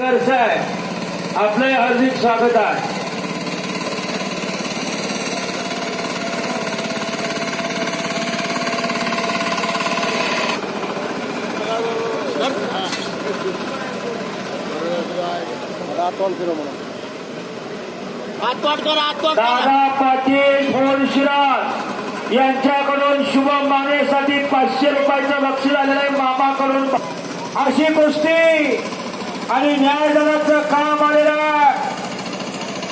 क्षीरसागर साहेब आपले हार्दिक स्वागत आहे. दादा पाटील फोडशिराज यांच्याकडून शुभम मानेसाठी 500 रुपयाचं बक्षीस आलेलं आहे. मामाकडून अशी कुस्ती आणि न्यायदानाचं काम आलेलं आहे.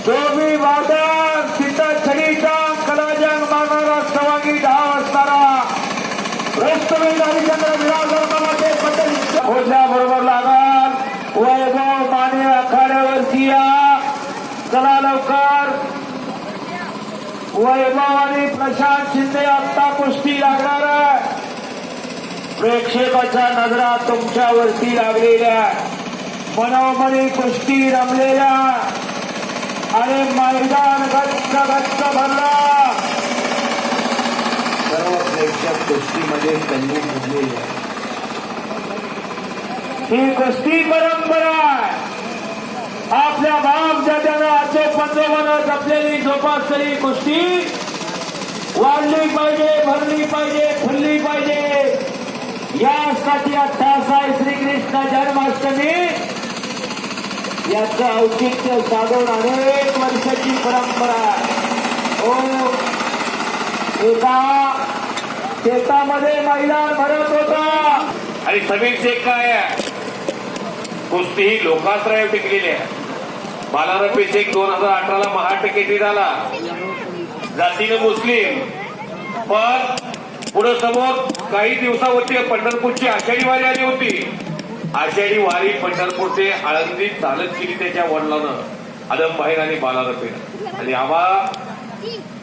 दोघी वादक तिथं छडीटांग कलाजंग मारणारा सवागी 10 असणारा रस्तवीर हरिचंद्र विराजरमानाचे पटेल खोजल्याबरोबर लागल. वैभव माने आखाड्यावरती या. चला लवकर. वैभव आणि प्रशांत शिंदे आत्ता कुस्ती लागणार आहे. प्रेक्षकाच्या नजरा तुमच्यावरती लागलेल्या मनोमनी कुस्ती रमलेल्या आणि मैदान गच्च गच्च भरला. सर्व प्रेक्षक कुस्तीमध्ये तल्लीन झालेले. ही कुस्ती परंपरा आपल्या बाप दाद्यानं आजो पंजोबानं जपलेली जोपासलेली कुस्ती वाढली पाहिजे, भरली पाहिजे, फुलली पाहिजे. यासाठी 28 श्रीकृष्ण जन्माष्टमी याचं औचित्य साधून अनेक वर्षाची परंपरा. हो, एका शेतामध्ये मैदान भरत होता आणि समीर शेख काय कुस्ती ही लोकाश्रय टिकलेली आहे. बालारपी शेख 2018 महाराष्ट्र केसरी झाला. जातीने मुस्लिम, पण पुढे समोर काही दिवसावरती पंढरपूरची आषाढी वारी आली होती. आषाढी वारी पंढरपूर ते आळंदी चालत केली त्याच्या वडिलांनं, आदमबाहेर आणि बालारपीनं. आणि आम्हा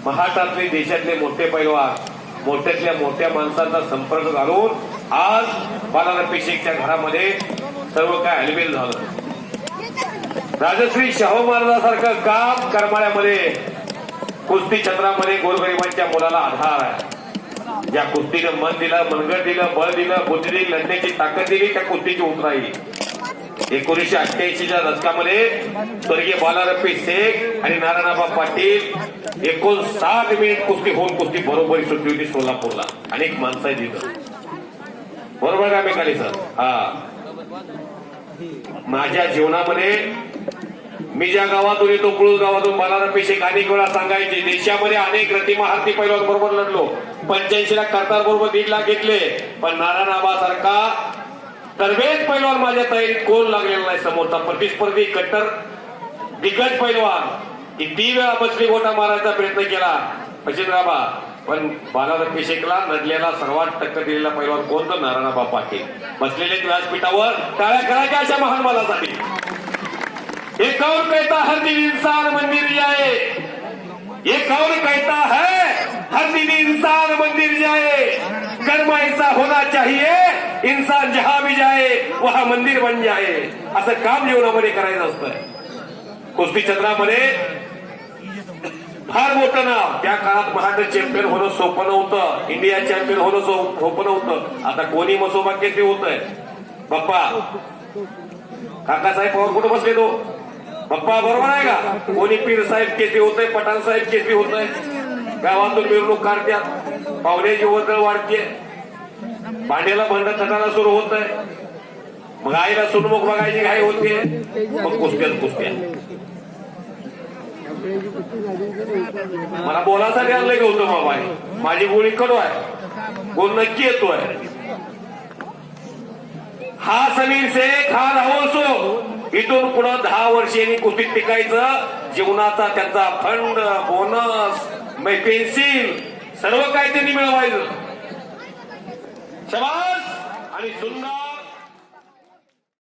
महाराष्ट्रातले देशातले मोठे पैलवान, मोठ्यातल्या मोठ्या माणसांचा संपर्क घालून आज बालारपी शेखच्या घरामध्ये सर्व काय हलबेल झालं. राजश्री शाहू महाराजांसारखं काम करमाळ्यामध्ये कुस्ती क्षेत्रामध्ये गोरगरिबांच्या मुलाला आधार आहे. ज्या कुस्तीनं मन दिलं, मनगट दिलं, बळ दिलं, बुद्धी दिली, लढण्याची ताकद दिली, त्या कुस्तीची उतराई. 1988च्या दशकामध्ये स्वर्गीय बालारपी शेख आणि नारायणबा पाटील 59 मिनिट कुस्ती होऊन कुस्ती बरोबरी सुटली होती सोलापूरला. अनेक माणसं दिलं. बरोबर का मेकाली सर? हा, माझ्या जीवनामध्ये मी ज्या गावातून येतो, कुळूस गावातून बालारपी शेख अनेक वेळा सांगायचे, देशामध्ये अनेक रतिमहारथी पैलवान बरोबर लढलो. 85ला करतार बरोबर 1.5 लाख घेतले, पण नारायणबा सारखा तरबेज पैलवान माझ्या तयारीत कोण लागलेला नाही. समोरचा प्रतिस्पर्धी कट्टर दिग्गज पैलवान किती वेळा बसली गोटा मारायचा प्रयत्न केला मच्छिंद्राबा, पण बालारपी शेखला नडलेला सर्वात टक्कर दिलेला पैलवान कोण? तर नारायणबा पाटील. बसलेले व्यासपीठावर टाळ्या करायच्या अशा महान मालासाठी. एक और कहता हर दिन इंसान मंदिर जाए, एक और कहता है हर दिन इंसान मंदिर जाए, कर्म ऐसा होना चाहिए इंसान जहां भी जाए वहां मंदिर बन जाए. असं काम जीवनामध्ये करायचं असतं. कुस्ती क्षेत्रामध्ये फार मोठं नाव. त्या काळात महाराष्ट्र चॅम्पियन होणं सोपं नव्हतं, इंडिया चॅम्पियन होणं सोपं नव्हतं. आता कोणी मसोबा केसरी होत आहे. बाप्पा काकासाहेब पवार कुठं बसले तो? बाप्पा बरोबर आहे का? कोणी पीर साहेब केसरी होत आहे, पठाण साहेब केसरी होत आहे. गावातून मिरवणूक काढतात, पाहुण्याची वर्दळ वाढते, भांड्याला भांड थटायला सुरू होत आहे. मग आईला सुनमुख बघायची घाई होते. मग कुस्त्याच कुस्त्या. मला बोलासाठी आणलंय गौतम बाबा, माझी गोळी कडू आहे, गोल नक्की येतोय. हा समीर शेख, हा राहुल सो इथून पुढे 10 वर्षांनी कुस्तीत टिकायचं. जीवनाचा त्यांचा फंड, बोनस, पेन्सिल सर्व काही त्यांनी मिळवायचं. शबास आणि सुंदर